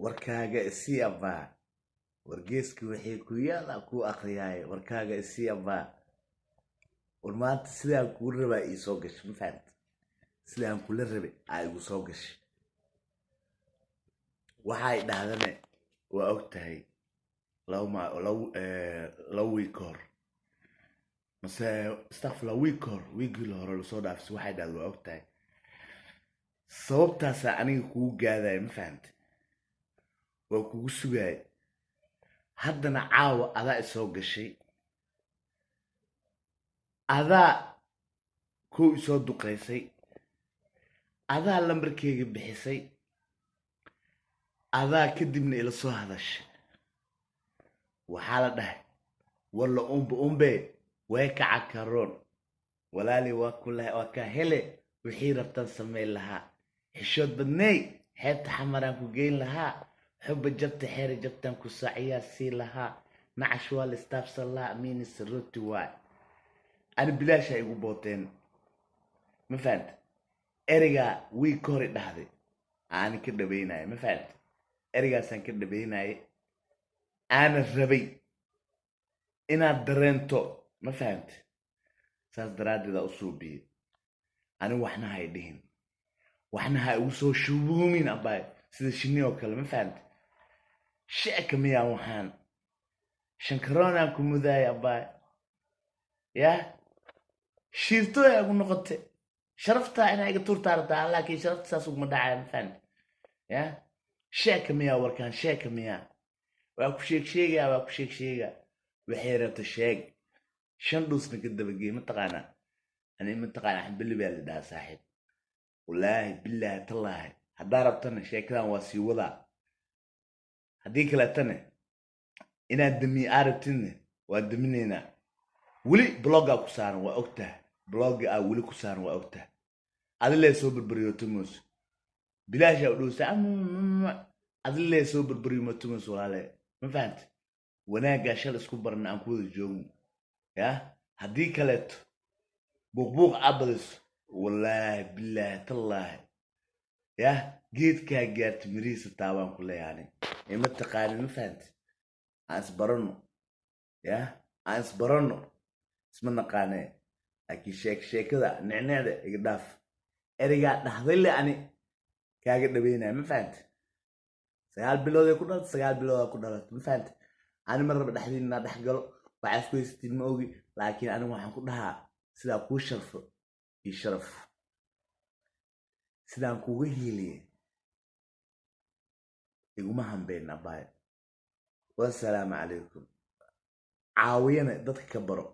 warkaaga isii abaa wargeeska wixii ku yaala ku aqriyaay warkaaga isii abaa war maanta sidaan kuu rabaa ii soo gashay ma fahanta sidaan kula rabay aa igu soo gashay waxay dhahdane waa og tahay laba week hor mase astaghfirullah week hore lasoo dhaafsay waxay dhahday waa og tahay sababtaasaa aniga kugu gaadaya ma fahanta waa kugu sugaay haddana caawa adaa isoo gashay adaa kow isoo duqaysay adaa lambarkeyga bixisay adaa kadibna ila soo hadashay waxaa la dhahay walla umbe way kaca karoon walaali waa ka hele wixii rabtaan samayn lahaa xishood badnay xeebta xamaraan ku geyn lahaa xubba jabta xeeri jabtaan ku saaciyaa sii lahaa nacash waa la istaafsan lahaa amiini saroti waay ani bilaashaa igu booteen ma fahanta ereygaa wiig hore dhahday aani ka dhabaynaya ma fahanta ereygaasaan ka dhabaynaya aana rabay inaad dareento ma fahanta saas daraaddeedaa u suubiyey ani waxna hay dhihin waxna ha igu soo shubuumin abaay sida shinni oo kale ma fahanta sheeka miyaan waxaan shankaroonaan ku mudaaya abaay yah shiirtooy igu noqotay sharaftaa inaa iga turtaartaa laakiin sharafta saas uguma dhacaya ma fahanta yah sheeka miyaa warkaan sheeka miyaa waa ku sheegaa waxay rabta sheeg shan dhuusna ka dabageey mataqaanaa ani mataqaanaa xambili baa la dhahaa saaxiib wallaahi billaahi tallaahi haddaa rabtana sheekadan waa sii wadaa haddii kaleetana inaad damiye aa rabtidna waa daminaynaa weli bloggaa ku saaran waa ogtaha blogga aa weli ku saaran waa ogtaha adilee soo barbariyootomos bilaashaa u dhowsa adilee soo barbariyootomos walaale ma fahanta wanaaggaa shal isku barna aan ku wada joogno yah haddii kaleeto buuqbuuq abadiso wallaahi billaahi tallaahi yah geedkaa gaarta mirihiisa taabaan ku leeyaani ima taqaanin ma fahanta aan isbaranno yah aan isbaranno isma naqaanee laakiin sheekada necneeda iga dhaaf ereygaa dhahday le ani kaaga dhabaynaya ma fahanta 9 bilooday ku dhalat 9 biloodaa ku dhalat ma fahanta ani mar raba dhexdiin inaa dhex galo waxaa isku haysatiin ma ogi laakiin anigu waxaan ku dhahaa sidaa kuu sharfo io sharaf sidaan kuga hiiliye iguma hambeyn abaay wassalaamu calaykum caawiyana dadka ka baro